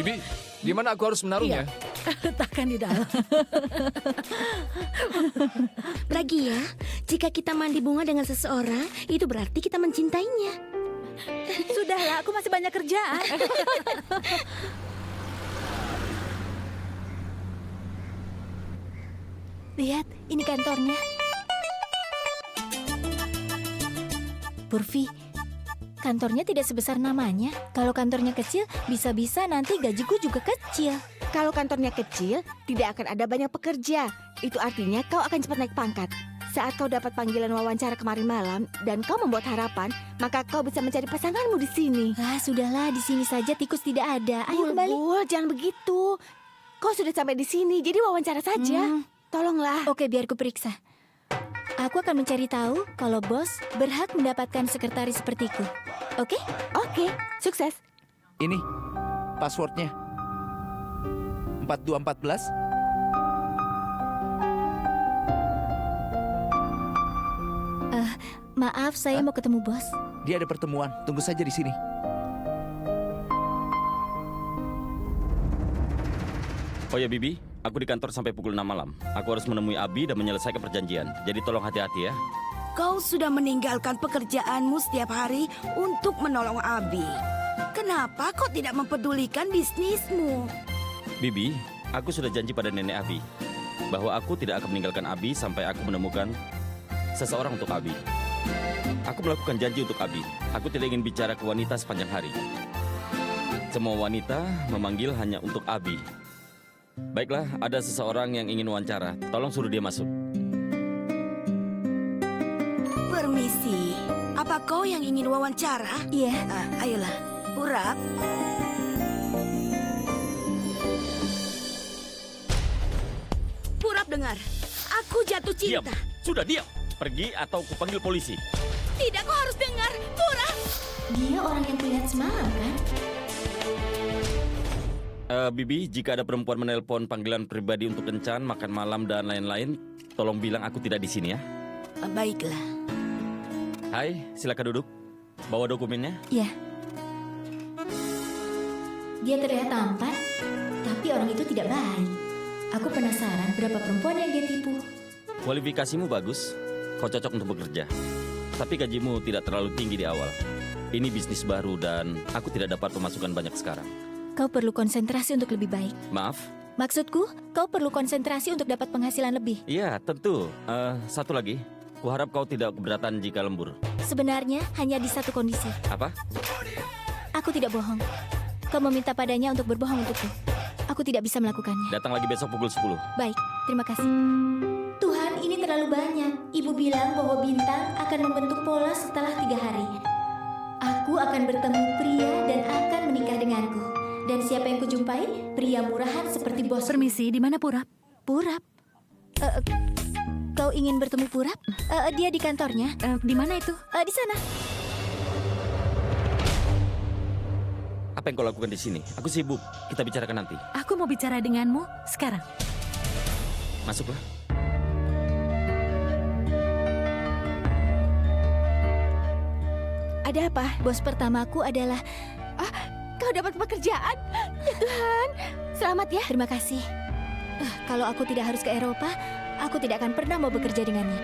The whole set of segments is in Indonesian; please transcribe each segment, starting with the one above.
Bibi, di mana aku harus menaruhnya? Letakkan di dalam. Pragia, jika kita mandi bunga dengan seseorang, itu berarti kita mencintainya. Sudahlah, aku masih banyak kerjaan. Lihat, ini kantornya. Purvi, kantornya tidak sebesar namanya. Kalau kantornya kecil, bisa-bisa nanti gajiku juga kecil. Kalau kantornya kecil, tidak akan ada banyak pekerja. Itu artinya kau akan cepat naik pangkat. Saat kau dapat panggilan wawancara kemarin malam dan kau membuat harapan, maka kau bisa mencari pasanganmu di sini. Ah, sudahlah, di sini saja tikus tidak ada. Ayo kembali. Bulbul, jangan begitu. Kau sudah sampai di sini, jadi wawancara saja. Tolonglah. Oke, biar ku periksa. Aku akan mencari tahu kalau bos berhak mendapatkan sekretaris sepertiku. Oke? Oke, sukses. Ini passwordnya 4214. Maaf, saya mau ketemu bos. Dia ada pertemuan. Tunggu saja di sini. Oh ya Bibi, aku di kantor sampai pukul 6 malam. Aku harus menemui Abi dan menyelesaikan perjanjian. Jadi tolong hati-hati ya. Kau sudah meninggalkan pekerjaanmu setiap hari untuk menolong Abi. Kenapa kau tidak mempedulikan bisnismu? Bibi, aku sudah janji pada nenek Abi bahwa aku tidak akan meninggalkan Abi sampai aku menemukan seseorang untuk Abi. Aku melakukan janji untuk Abi. Aku tidak ingin bicara ke wanita sepanjang hari. Semua wanita memanggil hanya untuk Abi. Baiklah, ada seseorang yang ingin wawancara. Tolong suruh dia masuk. Permisi, apa kau yang ingin wawancara? Iya. Ayolah, Purap. Purap dengar, aku jatuh Diam, cinta. sudah diam. Pergi atau kupanggil polisi. Tidak, kau harus dengar, Purap. Dia orang yang kulihat semalam, kan? Bibi, jika ada perempuan menelpon panggilan pribadi untuk kencan, makan malam, dan lain-lain, tolong bilang aku tidak di sini ya. Baiklah. Hai, silakan duduk. Bawa dokumennya. Iya. Dia terlihat tampan, tapi orang itu tidak baik. Aku penasaran berapa perempuan yang dia tipu. Kualifikasimu bagus, kau cocok untuk bekerja. Tapi gajimu tidak terlalu tinggi di awal. Ini bisnis baru dan aku tidak dapat pemasukan banyak sekarang. Kau perlu konsentrasi untuk lebih baik. Maaf? Maksudku, kau perlu konsentrasi untuk dapat penghasilan lebih. Iya, tentu. Satu lagi, kuharap kau tidak keberatan jika lembur. Sebenarnya hanya di satu kondisi. Apa? Aku tidak bohong. Kau meminta padanya untuk berbohong untukku. Aku tidak bisa melakukannya. Datang lagi besok pukul 10. Baik, terima kasih. Tuhan, ini terlalu banyak. Ibu bilang bahwa bintang akan membentuk pola setelah 3 hari. Aku akan bertemu pria dan akan menikah denganku. Dan siapa yang kujumpai? Pria murahan seperti bos. Permisi, di mana Purap? Purap? Kau ingin bertemu Purap? Dia di kantornya. Di mana itu? Di sana. Apa yang kau lakukan di sini? Aku sibuk. Kita bicarakan nanti. Aku mau bicara denganmu sekarang. Masuklah. Ada apa? Bos pertamaku adalah... Kau dapat pekerjaan? Ya Tuhan, selamat ya. Terima kasih. Kalau aku tidak harus ke Eropa, aku tidak akan pernah mau bekerja dengannya.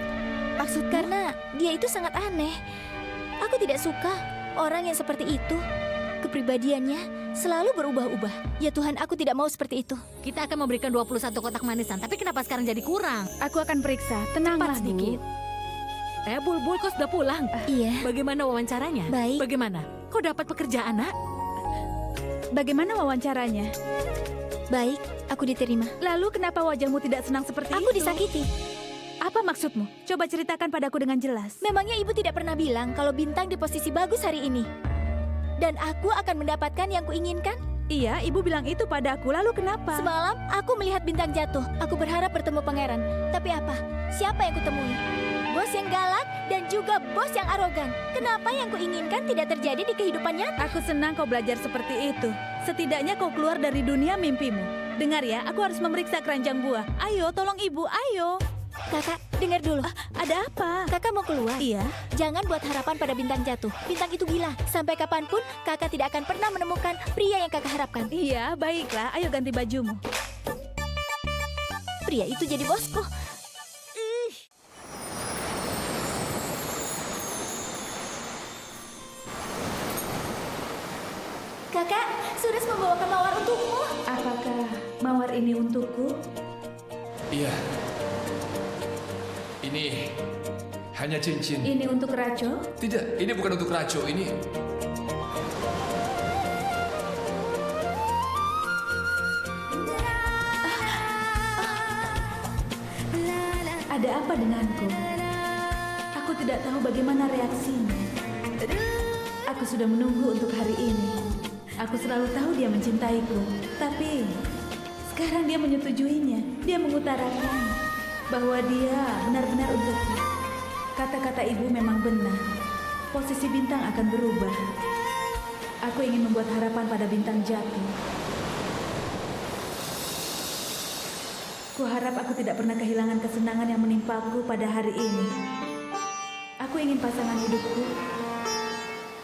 Maksud Karena dia itu sangat aneh. Aku tidak suka orang yang seperti itu. Kepribadiannya selalu berubah-ubah. Ya Tuhan, aku tidak mau seperti itu. Kita akan memberikan 21 kotak manisan, tapi kenapa sekarang jadi kurang? Aku akan periksa. Tenanglah, Cepat sedikit. Bulbul, kau sudah pulang? Iya. Bagaimana wawancaranya? Baik. Bagaimana? Kau dapat pekerjaan, nak? Bagaimana wawancaranya? Baik, aku diterima. Lalu kenapa wajahmu tidak senang seperti Aku itu? disakiti. Apa maksudmu? Coba ceritakan padaku dengan jelas. Memangnya ibu tidak pernah bilang kalau bintang di posisi bagus hari ini? Dan aku akan mendapatkan yang kuinginkan? Iya, ibu bilang itu padaku. Lalu kenapa? Semalam aku melihat bintang jatuh. Aku berharap bertemu pangeran. Tapi apa? Siapa yang kutemui? Bos yang galak dan juga bos yang arogan. Kenapa yang kuinginkan tidak terjadi di kehidupan nyata? Aku senang kau belajar seperti itu. Setidaknya kau keluar dari dunia mimpimu. Dengar ya, aku harus memeriksa keranjang buah. Ayo, tolong ibu, ayo. Kakak, dengar dulu. Ada apa? Kakak mau keluar? Iya. Jangan buat harapan pada bintang jatuh. Bintang itu gila. Sampai kapanpun, kakak tidak akan pernah menemukan pria yang kakak harapkan. Iya, baiklah. Ayo ganti bajumu. Pria itu jadi bosku. Kakak, Sudes membawakan mawar untukmu. Apakah mawar ini untukku? Iya. Ini hanya cincin. Ini untuk Rajo? Tidak, ini bukan untuk Rajo. Ini Ada apa denganku? Aku tidak tahu bagaimana reaksinya. Aku sudah menunggu untuk hari ini. Aku selalu tahu dia mencintaiku. Tapi sekarang dia menyetujuinya. Dia mengutarakan bahwa dia benar-benar untukku. Kata-kata ibu memang benar. Posisi bintang akan berubah. Aku ingin membuat harapan pada bintang jatuh. Kuharap aku tidak pernah kehilangan kesenangan yang menimpaku pada hari ini. Aku ingin pasangan hidupku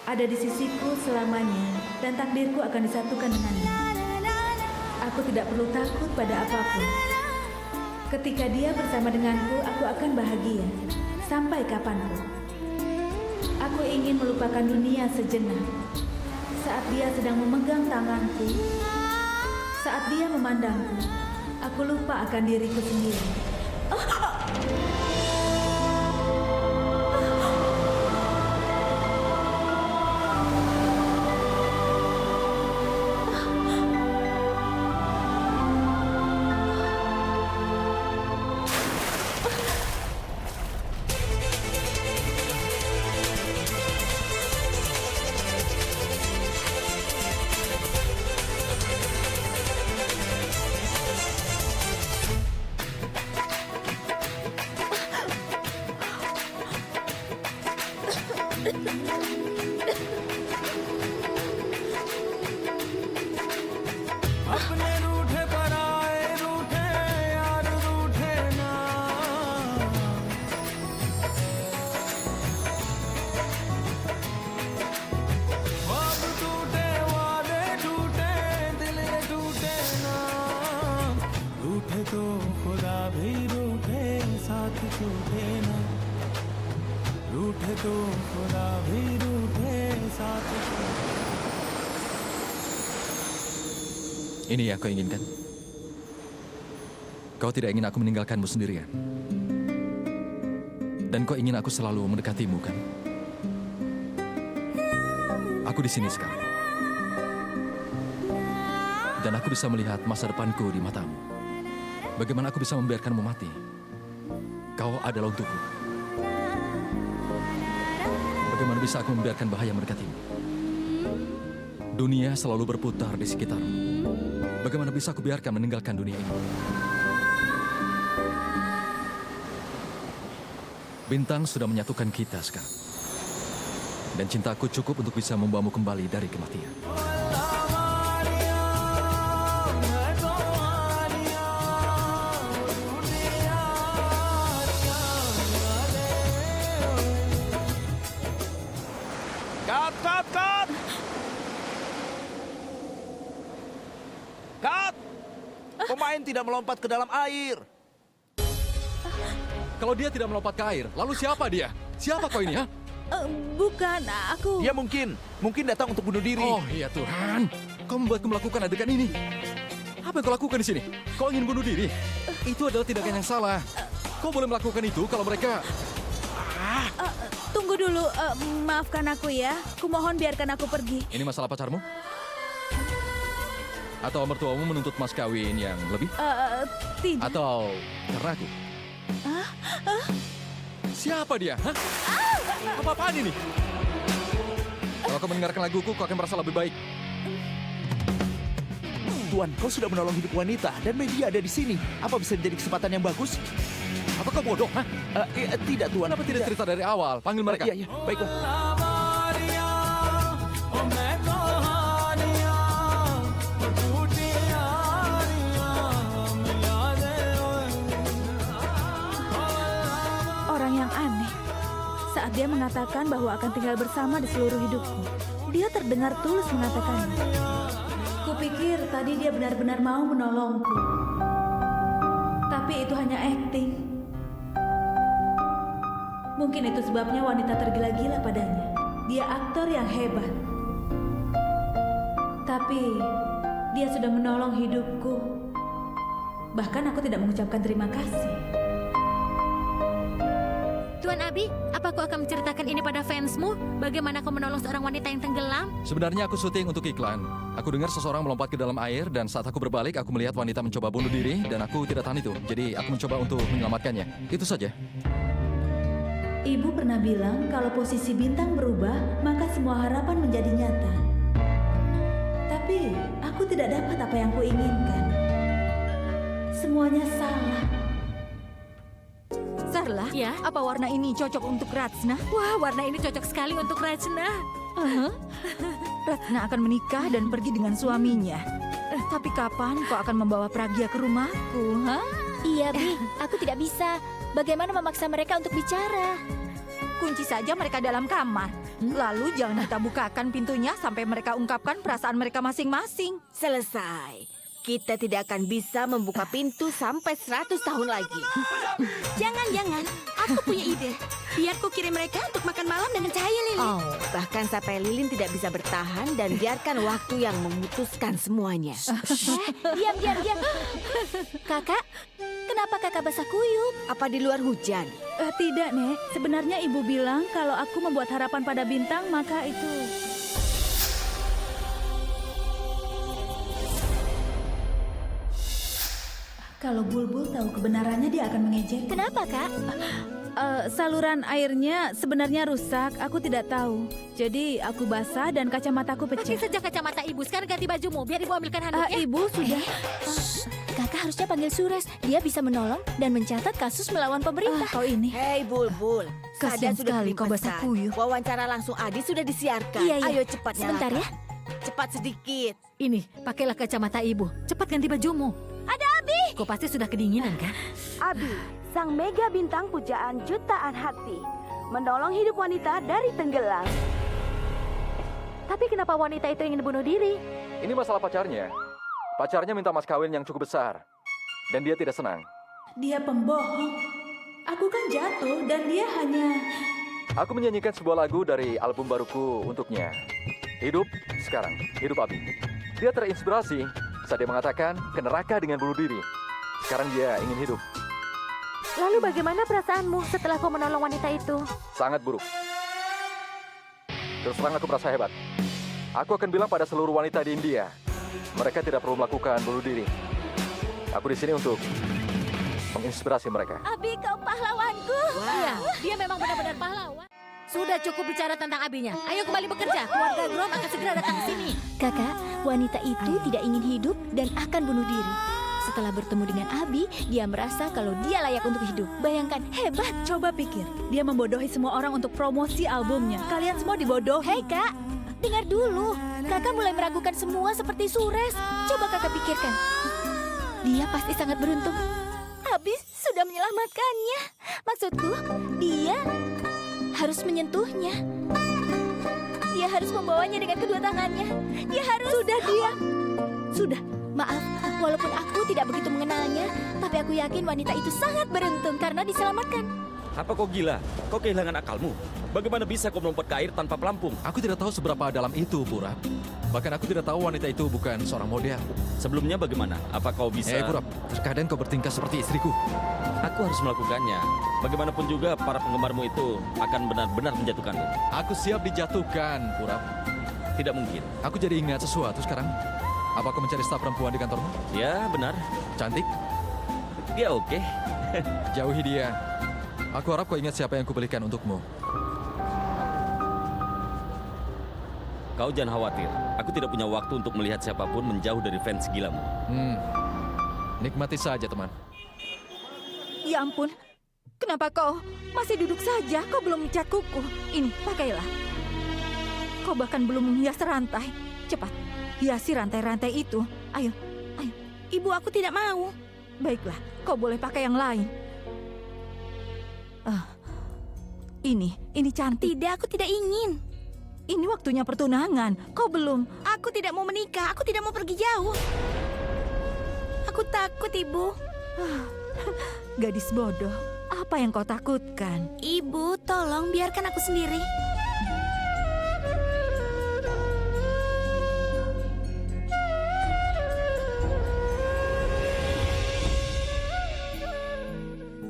ada di sisiku selamanya dan takdirku akan disatukan dengannya. Aku tidak perlu takut pada apapun. Ketika dia bersama denganku, aku akan bahagia sampai kapanpun. Aku ingin melupakan dunia sejenak. Saat dia sedang memegang tanganku, saat dia memandangku, aku lupa akan diriku sendiri. Ini yang kau inginkan. Kau tidak ingin aku meninggalkanmu sendirian. Dan kau ingin aku selalu mendekatimu, kan? Aku di sini sekarang. Dan aku bisa melihat masa depanku di matamu. Bagaimana aku bisa membiarkanmu mati? Kau adalah untukku. Bagaimana bisa aku membiarkan bahaya mendekatimu? Dunia selalu berputar di sekitarmu. Bagaimana bisa aku biarkan meninggalkan dunia ini? Bintang sudah menyatukan kita sekarang. Dan cintaku cukup untuk bisa membawamu kembali dari kematian. Cut! Cut! Pemain tidak melompat ke dalam air. Kalau dia tidak melompat ke air, lalu siapa dia? Siapa kau ini, ha? Bukan, aku... Dia mungkin datang untuk bunuh diri. Oh iya Tuhan, kau membuatku melakukan adegan ini. Apa yang kau lakukan di sini? Kau ingin bunuh diri? Itu adalah tindakan yang salah. Kau boleh melakukan itu kalau mereka... Tunggu dulu, maafkan aku ya. Kumohon biarkan aku pergi. Ini masalah pacarmu? Atau mertuamu menuntut mas kawin yang lebih? Tidak. Atau karena aku? Siapa dia? Hah? Apa-apaan ini? Kalau kau mendengarkan laguku, kau akan merasa lebih baik. Tuan, kau sudah menolong hidup wanita dan media ada di sini. Apa bisa menjadi kesempatan yang bagus? Apa kau bodoh? Hah? Tidak, Tuan. Kenapa tidak cerita dari awal? Panggil mereka. Iya, baiklah. Dia mengatakan bahwa akan tinggal bersama di seluruh hidupku. Dia terdengar tulus mengatakannya. Kupikir tadi dia benar-benar mau menolongku. Tapi itu hanya akting. Mungkin itu sebabnya wanita tergila-gila padanya. Dia aktor yang hebat. Tapi dia sudah menolong hidupku. Bahkan aku tidak mengucapkan terima kasih. Tuan Abi, apa kau akan menceritakan ini pada fansmu? Bagaimana kau menolong seorang wanita yang tenggelam? Sebenarnya aku syuting untuk iklan. Aku dengar seseorang melompat ke dalam air dan saat aku berbalik aku melihat wanita mencoba bunuh diri dan aku tidak tahan itu. Jadi aku mencoba untuk menyelamatkannya. Itu saja. Ibu pernah bilang kalau posisi bintang berubah, maka semua harapan menjadi nyata. Tapi aku tidak dapat apa yang kuinginkan. Semuanya salah. Sarla, Ya? apa warna ini cocok untuk Ratsna? Wah, warna ini cocok sekali untuk Rajna. Ratsna akan menikah dan pergi dengan suaminya. Tapi kapan kau akan membawa Pragya ke rumahku, ha? Iya, Bi. Aku tidak bisa. Bagaimana memaksa mereka untuk bicara? Kunci saja mereka dalam kamar. Lalu jangan kita bukakan pintunya sampai mereka ungkapkan perasaan mereka masing-masing. Selesai. Kita tidak akan bisa membuka pintu sampai 100 tahun lagi. Jangan. Aku punya ide. Biar ku kirim mereka untuk makan malam dengan cahaya lilin. Oh, bahkan sampai lilin tidak bisa bertahan dan biarkan waktu yang memutuskan semuanya. Diam. Kakak, kenapa kakak basah kuyup? Apa di luar hujan? Tidak, Nek. Sebenarnya ibu bilang kalau aku membuat harapan pada bintang, maka itu... Kalau Bulbul tahu kebenarannya, dia akan mengejek. Kenapa, Kak? Saluran airnya sebenarnya rusak. Aku tidak tahu. Jadi aku basah dan kacamataku Pakai pecah. saja kacamata ibu. Sekarang ganti bajumu. Biar ibu ambilkan handuknya. Ibu sudah. Kakak harusnya panggil Sures. Dia bisa menolong dan mencatat kasus melawan pemerintah. Kau ini. Hei Bulbul, Kasihan Sada sudah sekali kirim kau basah pesan. kuyup. Wawancara langsung Adi sudah disiarkan. Iya. Ayo cepat Sebentar nyalakan. ya. Cepat sedikit. Ini, pakailah kacamata ibu. Cepat ganti bajumu. Ada Abi. Kau pasti sudah kedinginan, kan? Abi, sang mega bintang pujaan jutaan hati, menolong hidup wanita dari tenggelam. Tapi kenapa wanita itu ingin bunuh diri? Ini masalah pacarnya. Pacarnya minta mas kawin yang cukup besar. Dan dia tidak senang. Dia pembohong. Aku kan jatuh dan dia hanya... Aku menyanyikan sebuah lagu dari album baruku untuknya. Hidup sekarang, hidup Abi. Dia terinspirasi saat dia mengatakan ke neraka dengan bunuh diri. Sekarang dia ingin hidup. Lalu bagaimana perasaanmu setelah kau menolong wanita itu? Sangat buruk. Terus terang aku merasa hebat. Aku akan bilang pada seluruh wanita di India, mereka tidak perlu melakukan bunuh diri. Aku di sini untuk menginspirasi mereka. Abi, kau pahlawanku. Iya, dia memang benar-benar pahlawan. Sudah cukup bicara tentang abinya. Ayo kembali bekerja. Keluarga Grom akan segera datang ke sini. Kakak, wanita itu tidak ingin hidup dan akan bunuh diri. Setelah bertemu dengan Abi, dia merasa kalau dia layak untuk hidup. Bayangkan, hebat. Coba pikir, dia membodohi semua orang untuk promosi albumnya. Kalian semua dibodohi. Hei kak, dengar dulu. Kakak mulai meragukan semua seperti Sures. Coba kakak pikirkan. Dia pasti sangat beruntung. Abi sudah menyelamatkannya. Maksudku, dia harus menyentuhnya. Dia harus membawanya dengan kedua tangannya. Dia harus... Sudah, diam. Sudah. Maaf, walaupun aku tidak begitu mengenalnya, tapi aku yakin wanita itu sangat beruntung karena diselamatkan. Apa kau gila? Kau kehilangan akalmu. Bagaimana bisa kau melompat ke air tanpa pelampung? Aku tidak tahu seberapa dalam itu, Purap. Bahkan aku tidak tahu wanita itu bukan seorang model. Sebelumnya bagaimana? Apa kau bisa... Purap, terkadang kau bertingkah seperti istriku. Aku harus melakukannya. Bagaimanapun juga para penggemarmu itu akan benar-benar menjatuhkanmu. Aku siap dijatuhkan, Purap. Tidak mungkin. Aku jadi ingat sesuatu sekarang. Apa kau mencari staf perempuan di kantormu? Ya, benar. Cantik? Dia oke. Jauhi dia. Aku harap kau ingat siapa yang kubelikan untukmu. Kau jangan khawatir. Aku tidak punya waktu untuk melihat siapapun menjauh dari fans gilamu. Nikmati saja, teman. Ya ampun, kenapa kau masih duduk saja? Kau belum mencat kuku. Ini, pakailah. Kau bahkan belum menghias rantai. Cepat, hiasi rantai-rantai itu. Ayo, ayo. Ibu, aku tidak mau. Baiklah, kau boleh pakai yang lain. Ini cantik. Tidak, aku tidak ingin. Ini waktunya pertunangan. Kau belum. Aku tidak mau menikah, aku tidak mau pergi jauh. Aku takut, Ibu. Gadis bodoh. Apa yang kau takutkan? Ibu, tolong biarkan aku sendiri.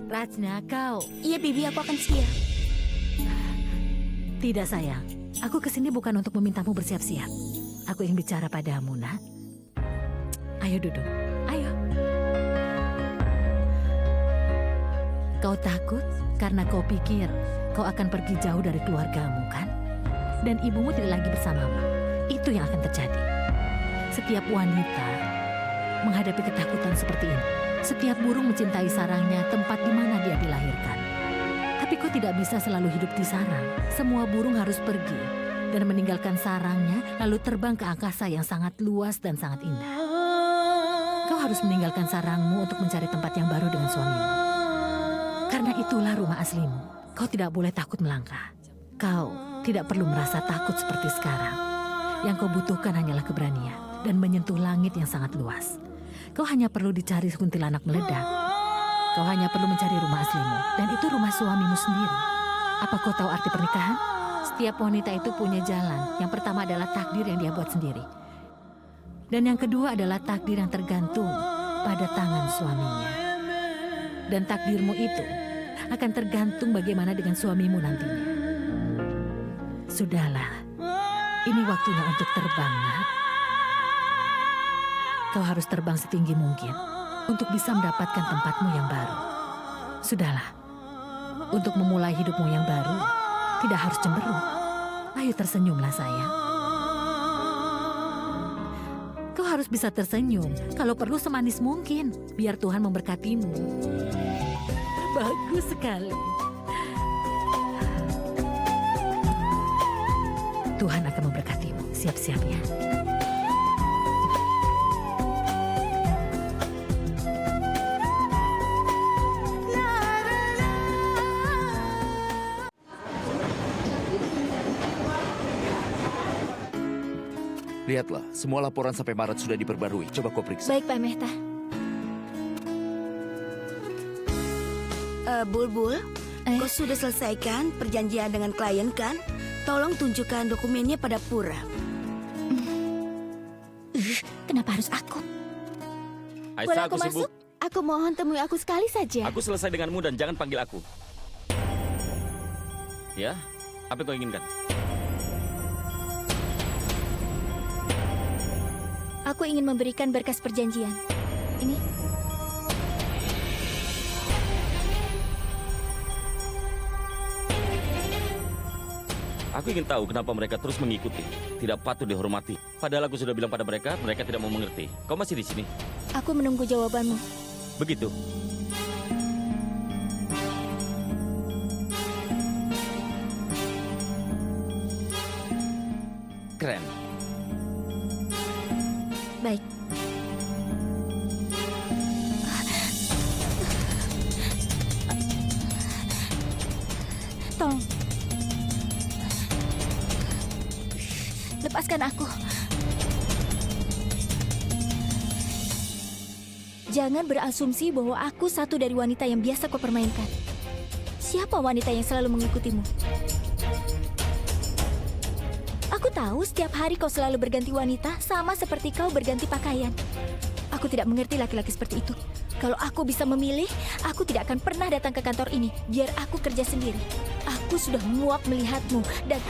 Rajna, kau. Iya, Bibi, aku akan setia. Tidak, sayang. Aku kesini bukan untuk memintamu bersiap-siap. Aku ingin bicara padamu, nak. Ayo duduk. Ayo. Kau takut karena kau pikir kau akan pergi jauh dari keluargamu, kan? Dan ibumu tidak lagi bersamamu. Itu yang akan terjadi. Setiap wanita menghadapi ketakutan seperti ini. Setiap burung mencintai sarangnya, tempat di mana dia dilahirkan. Tapi kau tidak bisa selalu hidup di sarang. Semua burung harus pergi dan meninggalkan sarangnya, lalu terbang ke angkasa yang sangat luas dan sangat indah. Kau harus meninggalkan sarangmu untuk mencari tempat yang baru dengan suamimu. Karena itulah rumah aslimu. Kau tidak boleh takut melangkah. Kau tidak perlu merasa takut seperti sekarang. Yang kau butuhkan hanyalah keberanian dan menyentuh langit yang sangat luas. Kau hanya perlu dicari kuntilanak meledak. Kau hanya perlu mencari rumah aslimu, dan itu rumah suamimu sendiri. Apa kau tahu arti pernikahan? Setiap wanita itu punya jalan. Yang pertama adalah takdir yang dia buat sendiri. Dan yang kedua adalah takdir yang tergantung pada tangan suaminya. Dan takdirmu itu akan tergantung bagaimana dengan suamimu nantinya. Sudahlah, ini waktunya untuk terbang, nak. Kau harus terbang setinggi mungkin untuk bisa mendapatkan tempatmu yang baru. Sudahlah, untuk memulai hidupmu yang baru, tidak harus cemberut. Ayo tersenyumlah, sayang. Kau harus bisa tersenyum, kalau perlu semanis mungkin, biar Tuhan memberkatimu. Bagus sekali. Tuhan akan memberkatimu, siap-siap ya. Lihatlah, semua laporan sampai Maret sudah diperbarui. Coba kau periksa. Baik, Pak Mehta. Bulbul, kau sudah selesaikan perjanjian dengan klien, kan? Tolong tunjukkan dokumennya pada Pura. Kenapa harus aku? Boleh Aisyah, aku aku masuk? sibuk. Aku mohon temui aku sekali saja. Aku selesai denganmu dan jangan panggil aku. Ya, apa yang kau inginkan? Aku ingin memberikan berkas perjanjian. Ini. Aku ingin tahu kenapa mereka terus mengikuti. Tidak patut dihormati. Padahal aku sudah bilang pada mereka, mereka tidak mau mengerti. Kau masih di sini. Aku menunggu jawabanmu. Begitu. Keren. Baik. Tolong. Lepaskan aku. Jangan berasumsi bahwa aku satu dari wanita yang biasa kau permainkan. Siapa wanita yang selalu mengikutimu? Aku tahu setiap hari kau selalu berganti wanita, sama seperti kau berganti pakaian. Aku tidak mengerti laki-laki seperti itu. Kalau aku bisa memilih, aku tidak akan pernah datang ke kantor ini. Biar aku kerja sendiri. Aku sudah muak melihatmu dan...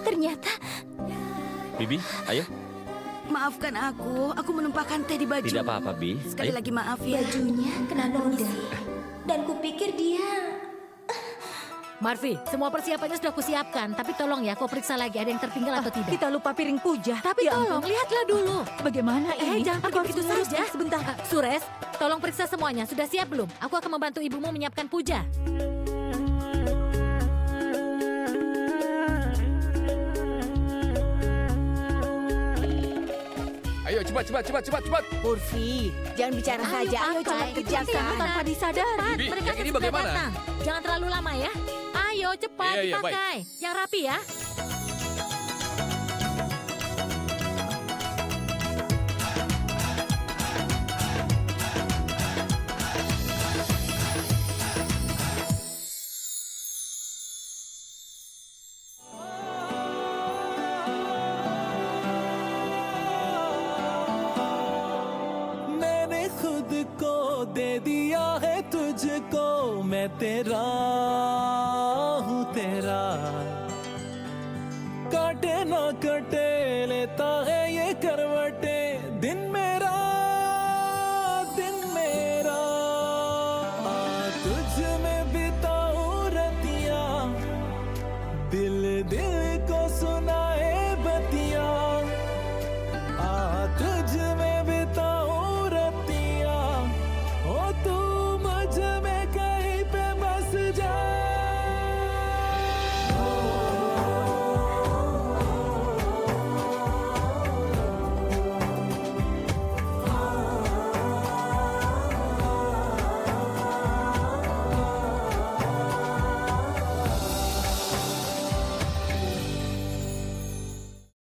Ternyata... Bibi, ayo. Maafkan aku menumpahkan teh di baju. Tidak apa-apa, Bi. Sekali Ayo. lagi maaf ya. Bajunya kena noda. Dan kupikir dia... Marvi, semua persiapannya sudah kusiapkan. Tapi tolong ya, kau periksa lagi ada yang tertinggal atau tidak. Kita lupa piring puja. Tapi Ya tolong, ampun. lihatlah dulu. Bagaimana ini? Jangan Aku pergi harus begitu mengurus saja. sebentar. Sures, tolong periksa semuanya. Sudah siap belum? Aku akan membantu ibumu menyiapkan puja. Ayo cepat. Murphy, jangan bicara saja. Ayo cepat Itu kerjakan. cepat. Tanpa disadari. Cepat, Bibi, mereka yang kan ini sudah bagaimana? datang. Jangan terlalu lama ya. Ayo cepat Iya, baik. dipakai. Yang rapi ya. मैंने खुद को दे दिया है तुझको, मैं तेरा हूँ तेरा। काटे ना कटे लेता है ये करवटे,